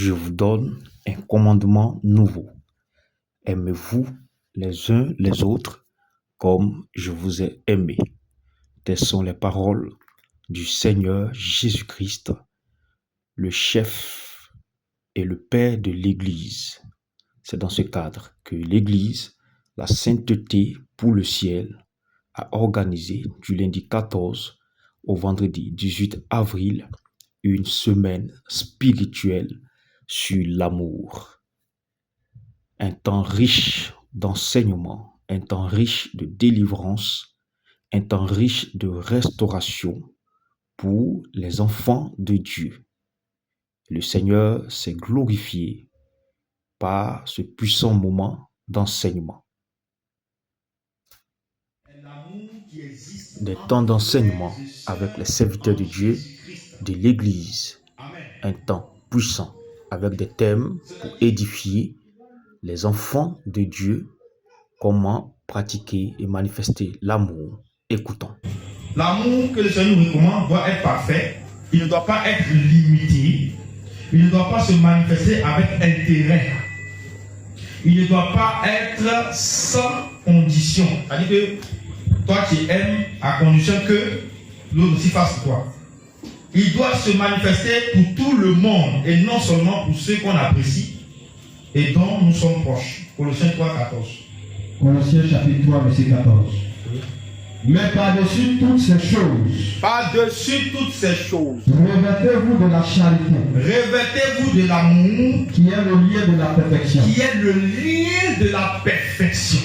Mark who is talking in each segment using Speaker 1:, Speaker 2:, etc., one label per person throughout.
Speaker 1: je vous donne un commandement nouveau. Aimez-vous les uns les autres comme je vous ai aimé. Telles sont les paroles du Seigneur Jésus-Christ, le chef et le Père de l'Église. C'est dans ce cadre que l'Église, la sainteté pour le ciel, a organisé du lundi 14 au vendredi 18 avril une semaine spirituelle sur l'amour. Un temps riche d'enseignement, un temps riche de délivrance, un temps riche de restauration pour les enfants de Dieu. Le Seigneur s'est glorifié par ce puissant moment d'enseignement. Des temps d'enseignement avec les serviteurs de Dieu, de l'Église. Un temps puissant avec des thèmes pour édifier les enfants de Dieu, comment pratiquer et manifester l'amour. Écoutons.
Speaker 2: L'amour que le Seigneur nous recommande doit être parfait. Il ne doit pas être limité. Il ne doit pas se manifester avec intérêt. Il ne doit pas être sans condition. C'est-à-dire que toi tu aimes à condition que l'autre aussi fasse pour toi. Il doit se manifester pour tout le monde et non seulement pour ceux qu'on apprécie et dont nous sommes proches. Colossiens 3, 14.
Speaker 3: Colossiens chapitre 3, verset 14. Mais par-dessus toutes ces choses, revêtez-vous de la charité,
Speaker 2: revêtez-vous de l'amour,
Speaker 3: qui est le lien de la perfection.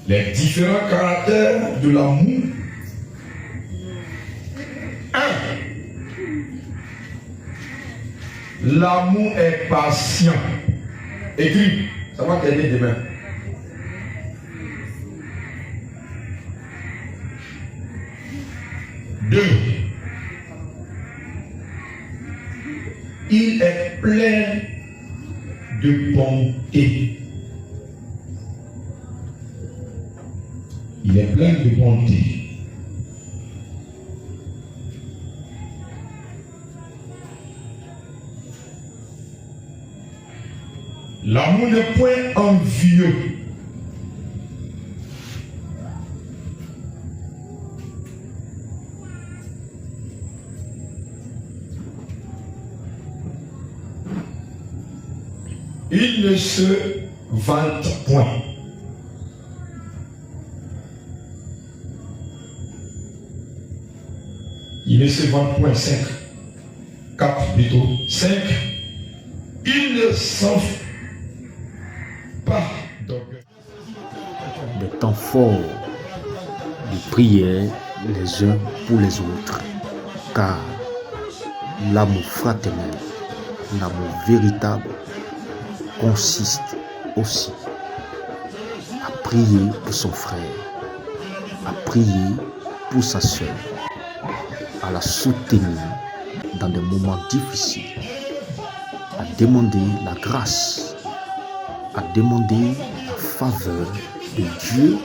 Speaker 2: Les différents caractères de l'amour. 1. L'amour est patient. Écris, ça va t'aider demain. 2. Il est plein de bonté. Il est plein de bonté. L'amour n'est point envieux. Il ne se vante point. Il ne se vante point. 5. 4 plutôt. 5. Il ne s'enfuit pas.
Speaker 1: Des temps forts de prière les uns pour les autres. Car l'amour fraternel, l'amour véritable, consiste aussi à prier pour son frère, à prier pour sa sœur, à la soutenir dans des moments difficiles, à demander la grâce, à demander la faveur de Dieu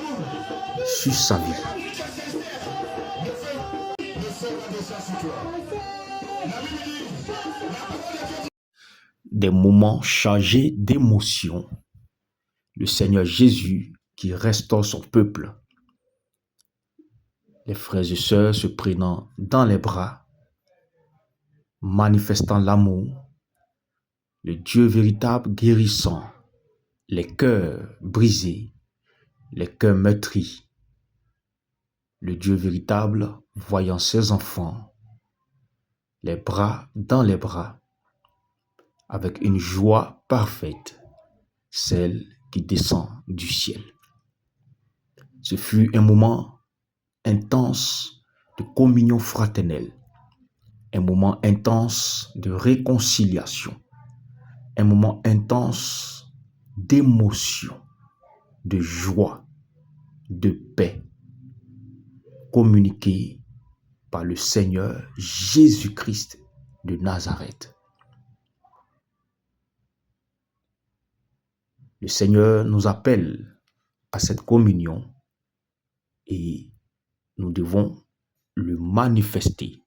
Speaker 1: sur sa vie. Des moments chargés d'émotions. Le Seigneur Jésus qui restaure son peuple. Les frères et sœurs se prenant dans les bras, manifestant l'amour. Le Dieu véritable guérissant les cœurs brisés, les cœurs meurtris. Le Dieu véritable voyant ses enfants, les bras dans les bras, avec une joie parfaite, celle qui descend du ciel. Ce fut un moment intense de communion fraternelle, un moment intense de réconciliation, un moment intense d'émotion, de joie, de paix, communiqué par le Seigneur Jésus-Christ de Nazareth. Le Seigneur nous appelle à cette communion et nous devons le manifester.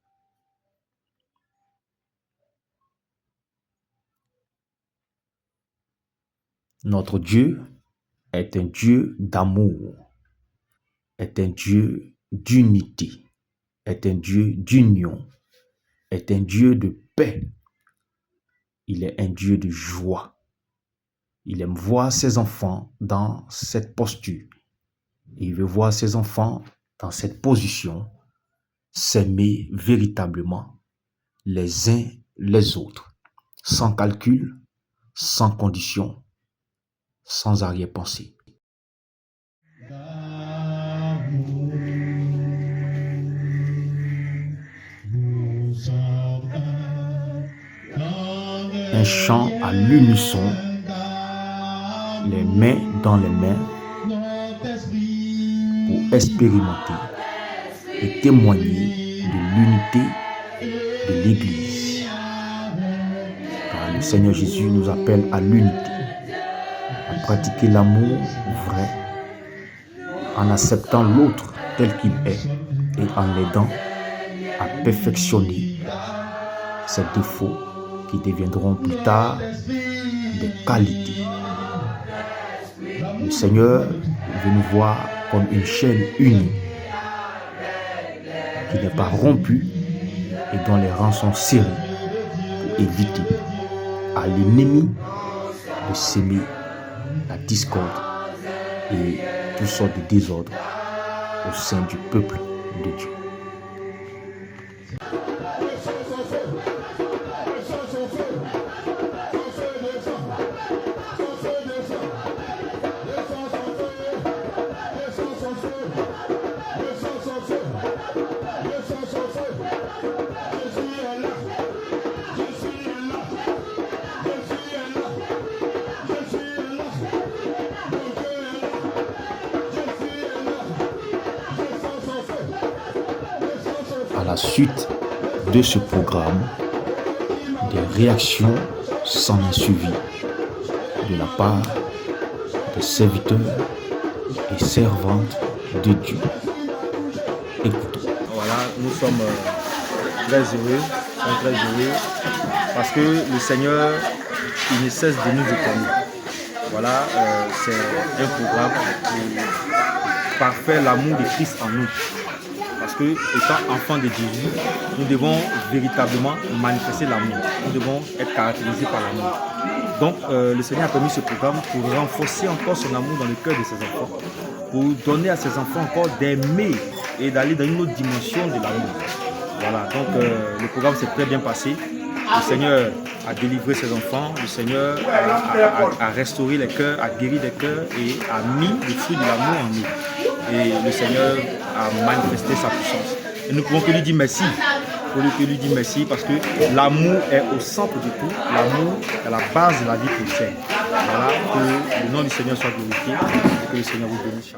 Speaker 1: Notre Dieu est un Dieu d'amour, est un Dieu d'unité, est un Dieu d'union, est un Dieu de paix. Il est un Dieu de joie. Il aime voir ses enfants dans cette posture. Il veut voir ses enfants dans cette position, s'aimer véritablement les uns les autres, sans calcul, sans condition, sans arrière-pensée. Un chant à l'unisson, les mains dans les mains, pour expérimenter et témoigner de l'unité de l'Église. Car le Seigneur Jésus nous appelle à l'unité, à pratiquer l'amour vrai, en acceptant l'autre tel qu'il est et en l'aidant à perfectionner ses défauts qui deviendront plus tard des qualités. Le Seigneur veut nous voir comme une chaîne unie qui n'est pas rompue et dont les rangs sont serrés pour éviter à l'ennemi de s'aimer la discorde et toutes sortes de désordres au sein du peuple de Dieu. À la suite de ce programme, des réactions s'en ont suivi de la part des serviteurs et servantes de Dieu. Écoutons.
Speaker 4: Voilà, nous sommes très heureux, parce que le Seigneur, il ne cesse de nous étonner. Voilà, c'est un programme qui parfait l'amour de Christ en nous. Parce que, étant enfants de Jésus, nous devons véritablement manifester l'amour. Nous devons être caractérisés par l'amour. Donc, le Seigneur a permis ce programme pour renforcer encore son amour dans le cœur de ses enfants. Pour donner à ses enfants encore d'aimer et d'aller dans une autre dimension de l'amour. Voilà, donc le programme s'est très bien passé. Le Seigneur a délivré ses enfants. Le Seigneur a restauré les cœurs, a guéri les cœurs et a mis le fruit de l'amour en nous. Et le Seigneur a manifesté sa puissance. Et nous pouvons que lui dire merci. Parce que l'amour est au centre de tout. L'amour est la base de la vie chrétienne. Voilà, que le nom du Seigneur soit glorifié et que le Seigneur vous bénisse.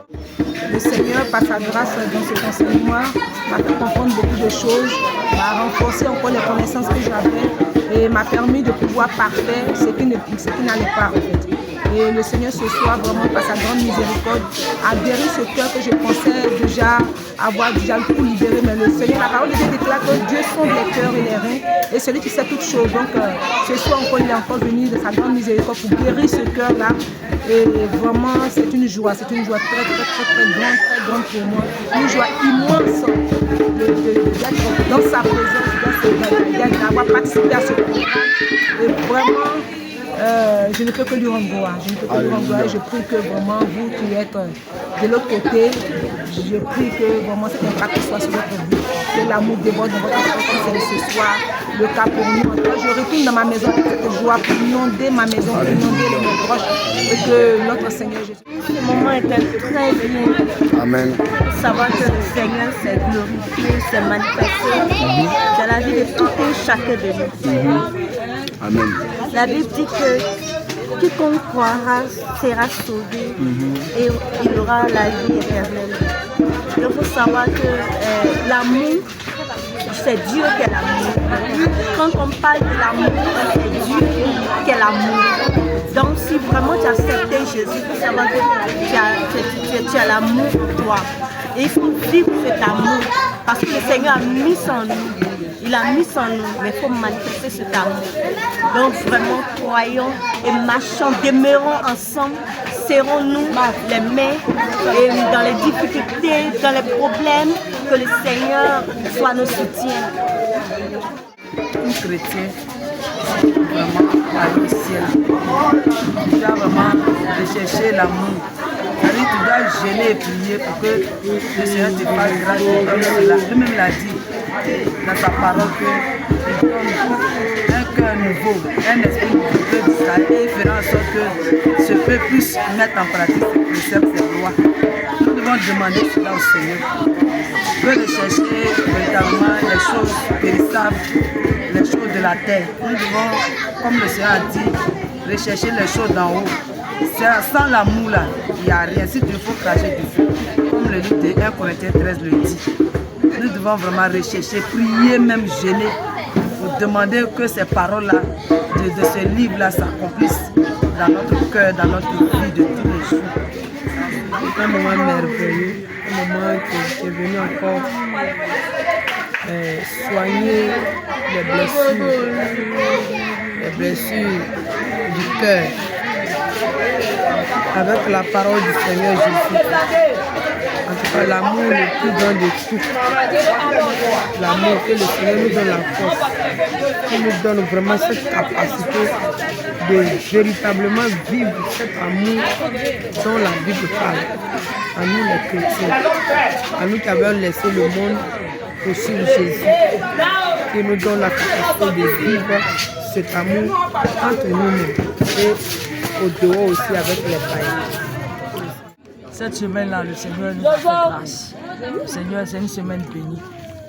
Speaker 5: Le Seigneur, par sa grâce dans cet enseignement, m'a fait comprendre beaucoup de choses, m'a renforcé encore les connaissances que j'avais et m'a permis de pouvoir parfaire ce qui n'allait pas en fait. Et le Seigneur ce soir, vraiment par sa grande miséricorde, a guéri ce cœur que je pensais déjà avoir déjà tout libéré. Mais le Seigneur, la parole de Dieu déclare que Dieu sonde les cœurs et les reins et celui qui sait toutes choses. Donc ce soir encore, il est encore venu de sa grande miséricorde pour guérir ce cœur-là. Et vraiment, c'est une joie très grande pour moi. Une joie immense d'être dans sa présence, d'avoir participé à ce programme. Et vraiment, je ne peux que lui rendre gloire. Je prie que vraiment vous qui êtes de l'autre côté, je prie que vraiment cet impact soit sur votre vie. Que l'amour déborde dans votre cœur, c'est ce soir le cas pour nous. En tout cas, je retourne dans ma maison avec cette joie pour inonder ma maison, pour inonder mes proches et que notre Seigneur Jésus.
Speaker 6: Ce moment était très bien.
Speaker 4: Amen.
Speaker 6: Savoir que le Seigneur s'est glorifié, s'est manifesté dans la vie de tout et chacun de nous.
Speaker 4: Amen.
Speaker 6: La Bible dit que quiconque croira sera sauvé et il aura la vie éternelle. Il faut savoir que l'amour c'est Dieu qui est l'amour. Quand on parle de l'amour, c'est Dieu qui est l'amour. Donc si vraiment tu as accepté Jésus, il faut savoir que tu as l'amour pour toi. Et il faut vivre cet amour parce que le Seigneur a mis en nous. Il a mis en nous, mais il faut manifester cet amour. Donc vraiment, croyons et marchons, demeurons ensemble, serrons-nous les mains et dans les difficultés, dans les problèmes, que le Seigneur soit nos soutiens.
Speaker 7: Un chrétien, vraiment, aller au ciel. Tu dois vraiment rechercher l'amour. C'est-à-dire tu dois gêner et prier pour que le Seigneur te fasse grâce et donne cela. Lui-même l'a dit dans sa parole qu'il donne un cœur nouveau, un esprit nouveau d'Israël et il fera en sorte que ce peuple puisse mettre en pratique ses préceptes, ses lois. Nous devons demander cela au Seigneur. Il veut rechercher véritablement les choses périssables, les choses de la terre. Nous devons, comme le Seigneur a dit, rechercher les choses d'en haut. Sans l'amour là, il n'y a rien. Si tu faut cracher du feu, comme le livre de 1 Corinthiens 13 le dit, nous devons vraiment rechercher, prier, même gêner, pour demander que ces paroles-là, de ce livre-là, s'accomplissent dans notre cœur, dans notre vie de tous les jours.
Speaker 8: C'est un moment merveilleux, un moment que tu es venu encore soigner les blessures du cœur. Avec la parole du Seigneur Jésus. En tout cas, l'amour le plus grand de tout. L'amour que le Seigneur nous donne la force. Qui nous donne vraiment cette capacité de véritablement vivre cet amour dont la Bible parle. À nous les chrétiens. À nous qui avons laissé le monde pour suivre Jésus. Qui nous donne la capacité de vivre cet amour entre nous-mêmes. Et au dehors aussi avec les païens.
Speaker 9: Cette semaine-là, le Seigneur nous a fait grâce. Le Seigneur, c'est une semaine bénie.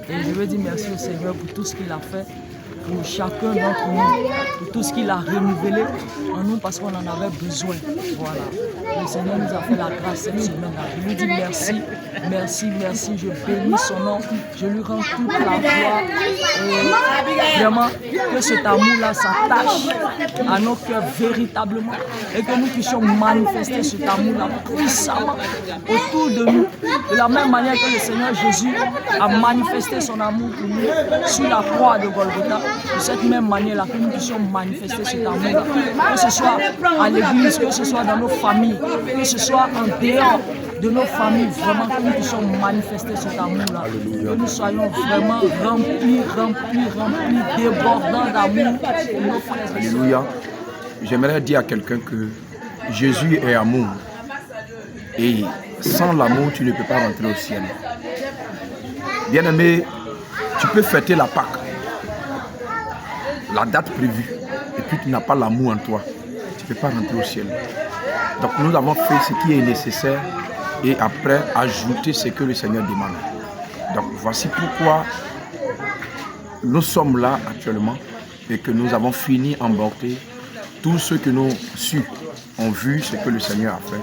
Speaker 9: Et je veux dire merci au Seigneur pour tout ce qu'il a fait, pour chacun d'entre nous, pour tout ce qu'il a renouvelé en nous parce qu'on en avait besoin. Voilà. Le Seigneur nous a fait la grâce cette semaine-là. Je lui dis merci, merci, merci. Je bénis son nom. Je lui rends toute la gloire. Et vraiment, que cet amour-là s'attache à nos cœurs véritablement et que nous puissions manifester cet amour-là puissamment autour de nous. De la même manière que le Seigneur Jésus a manifesté son amour pour nous sur la croix de Golgotha, de cette même manière-là que nous puissions manifester cet amour-là. Que ce soit à l'église, que ce soit dans nos familles, que ce soit en dehors de nos familles, vraiment que nous puissions manifester cet amour-là. Que nous soyons vraiment remplis, débordants d'amour pour nos frères.
Speaker 10: Alléluia. J'aimerais dire à quelqu'un que Jésus est amour. Et sans l'amour, tu ne peux pas rentrer au ciel. Bien-aimé, tu peux fêter la Pâque, la date prévue, et puis tu n'as pas l'amour en toi. Tu ne peux pas rentrer au ciel. Donc nous avons fait ce qui est nécessaire et après ajouter ce que le Seigneur demande. Donc voici pourquoi nous sommes là actuellement et que nous avons fini emporter tous ceux que nos cieux ont vu ce que le Seigneur a fait.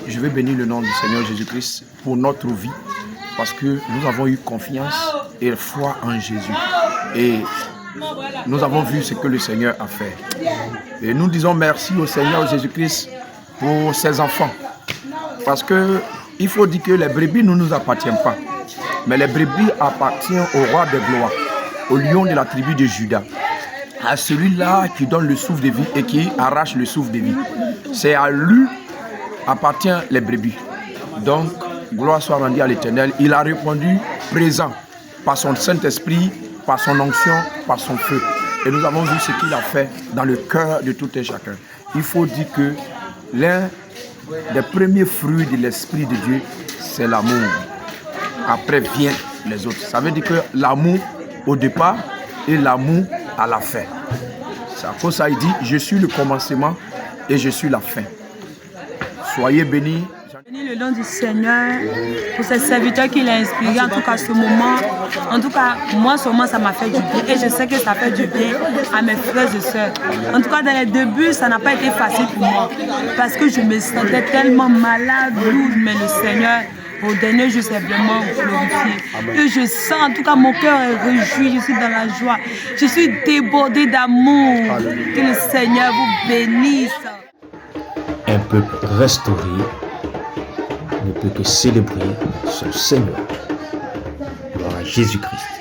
Speaker 10: Je vais bénir le nom du Seigneur Jésus-Christ pour notre vie parce que nous avons eu confiance et foi en Jésus. Et nous avons vu ce que le Seigneur a fait. Et nous disons merci au Seigneur Jésus-Christ pour ses enfants. Parce que il faut dire que les brebis ne nous appartiennent pas. Mais les brebis appartiennent au roi de gloire, au lion de la tribu de Juda. À celui-là qui donne le souffle de vie et qui arrache le souffle de vie. C'est à lui appartiennent les brebis. Donc, gloire soit rendue à l'Éternel. Il a répondu présent par son Saint-Esprit, par son onction, par son feu. Et nous avons vu ce qu'il a fait dans le cœur de tout un chacun. Il faut dire que l'un des premiers fruits de l'Esprit de Dieu, c'est l'amour. Après viennent les autres. Ça veut dire que l'amour au départ et l'amour à la fin. C'est à cause ça il dit, je suis le commencement et je suis la fin. Soyez bénis.
Speaker 5: Bénis le nom du Seigneur pour ces serviteurs qu'il a inspirés, en tout cas ce moment. En tout cas, moi seulement ça m'a fait du bien et je sais que ça fait du bien à mes frères et sœurs. En tout cas, dans les débuts, ça n'a pas été facile pour moi parce que je me sentais tellement malade, lourde, mais le Seigneur
Speaker 9: Au dernier jour, c'est vraiment glorifié. Et je sens, en tout cas, mon cœur est réjoui, je suis dans la joie. Je suis débordée d'amour. Que le Seigneur vous bénisse.
Speaker 1: Un peuple restauré ne peut que célébrer son Seigneur. Gloire à Jésus-Christ.